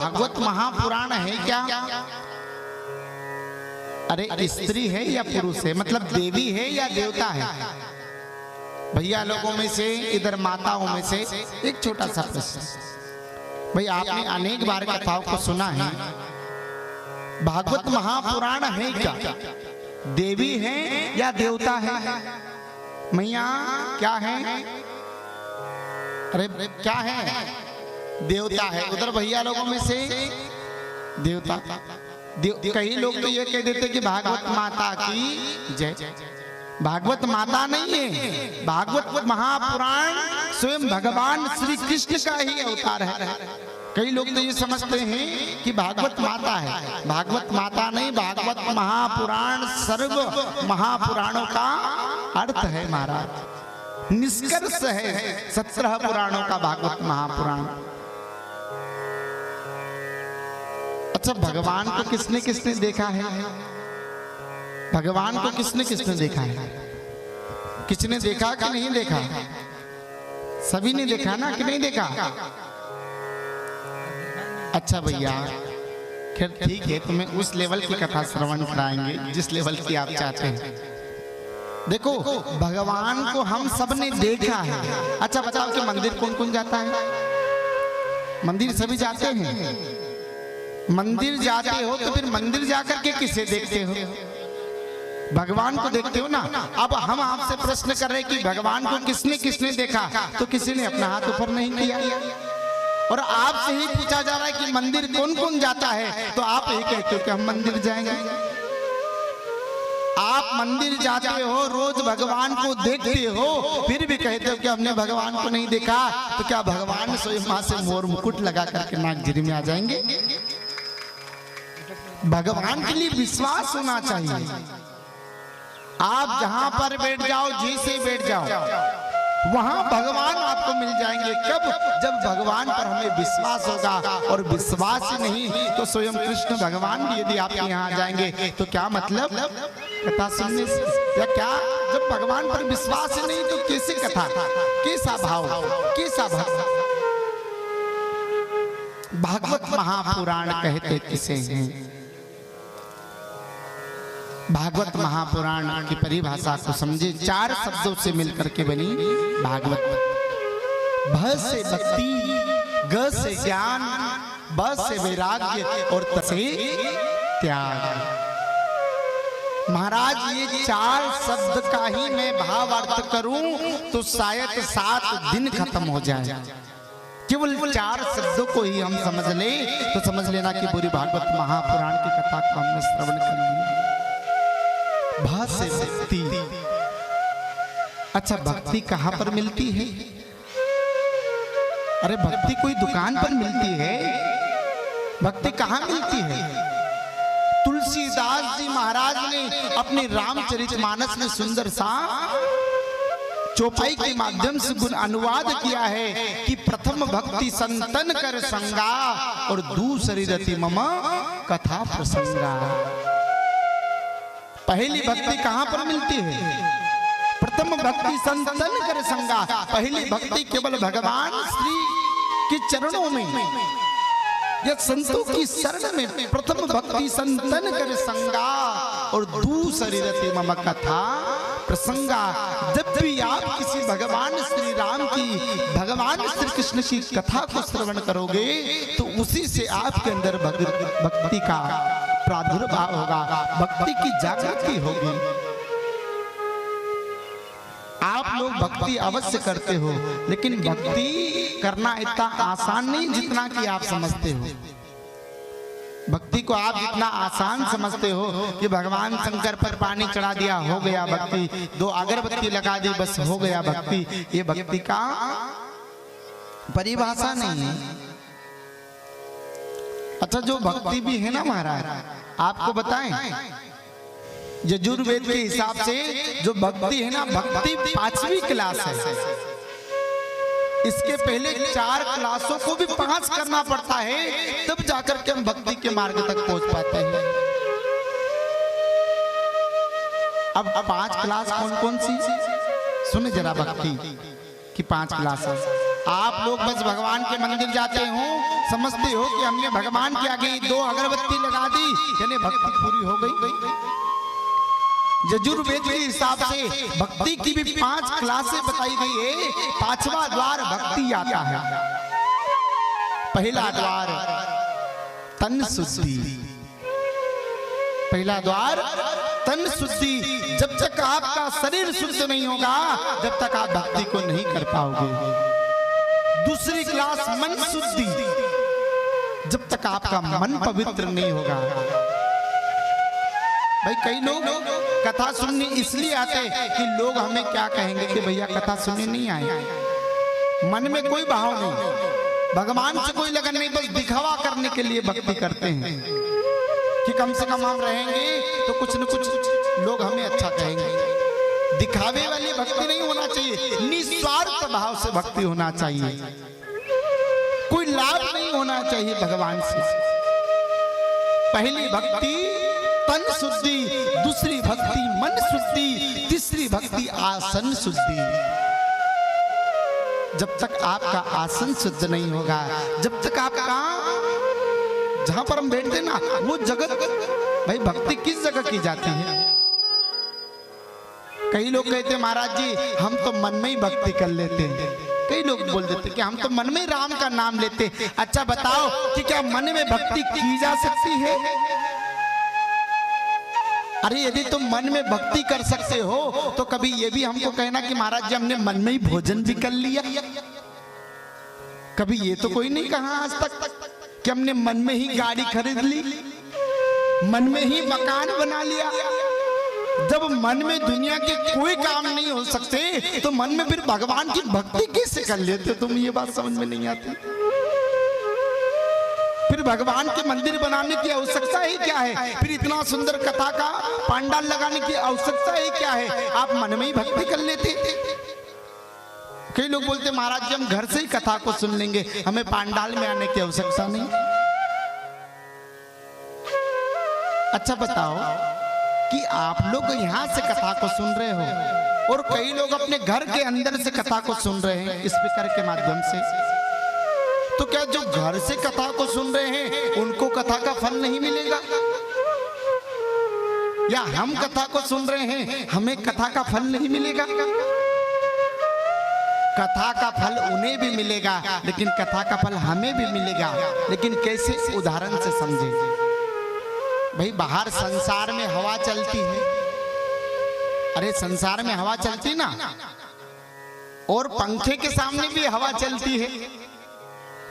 भागवत महापुराण है क्या? अरे स्त्री है या पुरुष है? मतलब देवी है या देवता है? भैया लोगों में से, इधर माताओं में से एक छोटा सा प्रश्न। भाई आपने अनेक बार कथाओं को सुना है, भागवत महापुराण है क्या? देवी है या देवता है? मैया क्या है? अरे क्या है? देवता है। उधर भैया लोगों में से देवता। कई लोग तो ये कह देते कि भागवत माता की जय। भागवत माता नहीं है, भागवत महापुराण स्वयं भगवान श्री कृष्ण का ही अवतार है। कई लोग तो ये समझते हैं कि भागवत माता है, भागवत माता नहीं, भागवत महापुराण सर्व महापुराणों का अर्थ है महाराज, निष्कर्ष है 17 पुराणों का भागवत महापुराण। अच्छा, भगवान को किसने किसने देखा है? भगवान को किसने किसने देखा है? किसने देखा कि नहीं देखा? सभी ने देखा ना कि नहीं देखा? अच्छा भैया, खैर ठीक है, तुम्हें उस लेवल की कथा श्रवण कराएंगे जिस लेवल की आप चाहते हैं। देखो, भगवान को हम सब ने देखा है। अच्छा बताओ कि मंदिर कौन कौन जाता है? मंदिर सभी जाते हैं। मंदिर जाते हो तो फिर मंदिर जाकर के किसे देखते हो? भगवान को देखते हो ना। अब हम आपसे प्रश्न कर रहे हैं कि भगवान को किसने किसने देखा, तो किसी ने अपना हाथ ऊपर नहीं किया। और आपसे ही पूछा जा रहा है कि मंदिर कौन कौन जाता है, तो आप यही कहते हो कि हम मंदिर जाएंगे। आप मंदिर जाते हो, रोज भगवान को देखते हो, फिर भी कहते हो कि हमने भगवान को नहीं देखा, तो क्या भगवान स्वयं वहां से मोर मुकुट लगा करके नागजिरी में आ जाएंगे? भगवान के लिए विश्वास होना चाहिए। आप जहां पर बैठ जाओ, जैसे बैठ जाओ, वहां भगवान आपको मिल जाएंगे। कब? जब भगवान पर हमें विश्वास होगा। और विश्वास ही नहीं तो स्वयं कृष्ण भगवान भी यदि आपके यहाँ जाएंगे तो क्या मतलब कथा सुनने से, या क्या? जब भगवान पर विश्वास ही नहीं तो कैसी कथा, कैसा भाव, कैसा भाव? भागवत महापुराण कहते किसे हैं? भागवत महापुराण की परिभाषा को समझे, 4 शब्दों से मिलकर के बनी भागवत। भ से भक्ति, ग से ज्ञान, ब से वैराग्य और त से त्याग। महाराज, ये 4 शब्द का ही मैं भाव अर्थ करूं तो शायद 7 दिन खत्म हो जाए। केवल 4 शब्दों को ही हम समझ ले तो समझ लेना कि पूरी भागवत महापुराण की कथा को हमने श्रवण कर लिया। भा से भक्ति। अच्छा, भक्ति कहां पर मिलती है? अरे भक्ति कोई दुकान पर मिलती है? भक्ति कहां मिलती है? तुलसीदास जी महाराज ने अपने रामचरितमानस में सुंदर सा चौपाई के माध्यम से गुण अनुवाद किया है कि प्रथम भक्ति संतन कर संगा और दूसरी रति मम कथा प्रसंगा। पहली भक्ति कहां पर मिलती है? प्रथम भक्ति संतन कर संगा। पहली भक्ति केवल भगवान श्री के चरणों में या संतों की शरण में। प्रथम भक्ति संतन कर संगा और दूसरी रति मम कथा प्रसंगा। जब भी आप किसी भगवान श्री राम की, भगवान श्री कृष्ण की कथा को श्रवण करोगे तो उसी से आपके अंदर भक्ति का प्रादुर्भाव होगा, भक्ति की जागृति होगी। आप लोग भक्ति अवश्य करते हो, लेकिन भक्ति करना इतना आसान नहीं जितना कि आप समझते हो। भक्ति को आप जितना आसान समझते हो कि भगवान शंकर पर पानी चढ़ा दिया, हो गया भक्ति, 2 अगरबत्ती लगा दी, बस हो गया भक्ति। ये भक्ति का परिभाषा नहीं है। अच्छा, जो भक्ति भी है ना महाराज, आपको बताएं, यजुर्वेद के हिसाब से जो भक्ति है ना, भक्ति 5वीं क्लास है। इसके पहले 4 क्लासों को भी पास करना पड़ता है, तब जाकर के हम भक्ति के मार्ग तक पहुंच पाते हैं। अब 5 क्लास कौन कौन सी? सुने जरा भक्ति की 5 क्लास है। आप लोग बस भगवान के मंदिर जाते हो, समझते हो कि हमने भगवान के आगे 2 अगरबत्ती लगा दी यानी भक्ति पूरी हो गई। यजुर्वेद के हिसाब से भक्ति की भी 5 क्लासें बताई गई है। 5वां द्वार भक्ति आता है। पहला द्वार तन शुद्धि, पहला द्वार तन शुद्धि। जब तक आपका शरीर शुद्ध नहीं होगा जब तक आप भक्ति को नहीं कर पाओगे। दूसरी क्लास मन शुद्धि, जब तक आपका मन पवित्र नहीं होगा। भाई कई लोग कथा सुनने इसलिए आते हैं कि लोग हमें क्या कहेंगे कि भैया कथा सुनने नहीं आए। मन में कोई भाव नहीं, भगवान से कोई लगन नहीं, बस दिखावा करने के लिए भक्ति करते हैं कि कम से कम हम रहेंगे तो कुछ न कुछ लोग हमें अच्छा कहेंगे। दिखावे वाली भक्ति नहीं होना चाहिए, निस्वार्थ भाव से भक्ति होना चाहिए। कोई लाभ नहीं होना चाहिए भगवान से। पहली भक्ति तन शुद्धि, दूसरी भक्ति मन शुद्धि, तीसरी भक्ति आसन शुद्धि। जब तक आपका आसन शुद्ध नहीं होगा, जब तक आपका जहां पर हम बैठते ना वो जगह, भाई भक्ति किस जगह की जाती है? कई लोग कहते हैं महाराज जी हम तो मन में ही भक्ति कर लेते हैं। कई लोग बोल देते कि हम तो मन में राम का नाम लेते। अच्छा बताओ कि क्या मन में भक्ति की जा सकती है? अरे यदि तुम मन में भक्ति कर सकते हो तो कभी ये भी हमको कहना कि महाराज जी हमने मन में ही भोजन भी कर लिया। कभी ये तो कोई नहीं कहा आज तक कि हमने मन में ही गाड़ी खरीद ली, मन में ही मकान बना लिया। जब मन में दुनिया के कोई काम नहीं हो सकते तो मन में फिर भगवान की भक्ति कैसे कर लेते? तुम ये बात समझ में नहीं आती। फिर भगवान के मंदिर बनाने की आवश्यकता ही क्या है? फिर इतना सुंदर कथा का पंडाल लगाने की आवश्यकता ही क्या है? आप मन में ही भक्ति कर लेते। कई लोग बोलते महाराज जी हम घर से ही कथा को सुन लेंगे, हमें पंडाल में आने की आवश्यकता नहीं। अच्छा बताओ कि आप लोग यहाँ से कथा को सुन रहे हो और कई लोग अपने घर के अंदर से कथा को सुन रहे हैं स्पीकर के माध्यम से, तो क्या जो घर से कथा को सुन रहे हैं उनको कथा का फल नहीं मिलेगा? या हम कथा को सुन रहे हैं हमें कथा का फल नहीं मिलेगा? कथा का फल उन्हें भी मिलेगा लेकिन कथा का फल हमें भी मिलेगा। लेकिन कैसे? उदाहरण से समझे। भाई बाहर संसार में हवा चलती है, अरे संसार में हवा चलती ना, और पंखे के सामने भी हवा चलती है,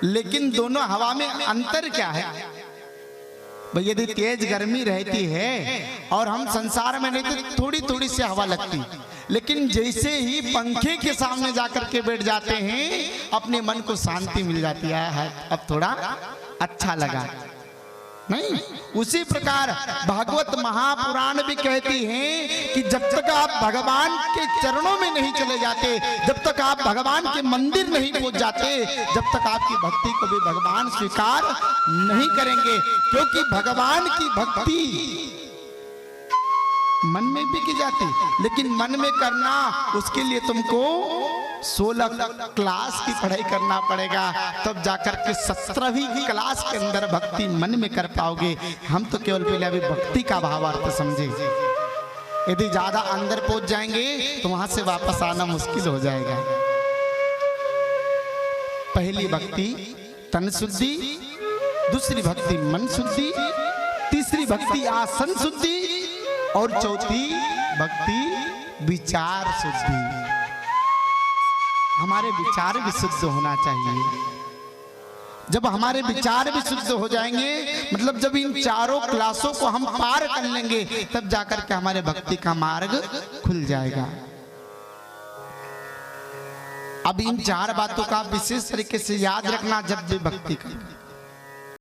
लेकिन दोनों हवा में अंतर क्या है? भाई यदि तेज गर्मी रहती है और हम संसार में नहीं तो थोड़ी थोड़ी सी हवा लगती, लेकिन जैसे ही पंखे के सामने जाकर के बैठ जाते हैं अपने मन को शांति मिल जाती है, अब थोड़ा अच्छा लगा नहीं? उसी प्रकार भागवत महापुराण भी कहती हैं कि जब तक आप भगवान के चरणों में नहीं चले जाते, जब तक आप भगवान के मंदिर नहीं पहुंच जाते, जब तक आपकी भक्ति को भी भगवान स्वीकार नहीं करेंगे। क्योंकि भगवान की भक्ति मन में भी की जाती, लेकिन मन में करना उसके लिए तुमको 16 क्लास की पढ़ाई करना पड़ेगा, तब जाकर के 17वीं क्लास के अंदर भक्ति मन में कर पाओगे। हम तो केवल पहले अभी भक्ति का भाव अर्थ समझे। यदि ज्यादा अंदर पहुंच जाएंगे तो वहां से वापस आना मुश्किल हो जाएगा। पहली भक्ति तन शुद्धि, दूसरी भक्ति मन शुद्धि, तीसरी भक्ति आसन शुद्धि और चौथी भक्ति विचार शुद्धि। हमारे विचार भी शुद्ध होना चाहिए। जब हमारे विचार भी शुद्ध हो जाएंगे, मतलब जब इन चारों क्लासों को हम पार कर लेंगे, तब जाकर के हमारे भक्ति का मार्ग खुल जाएगा। अब इन 4 बातों का विशेष तरीके से याद रखना जब भी भक्ति करें।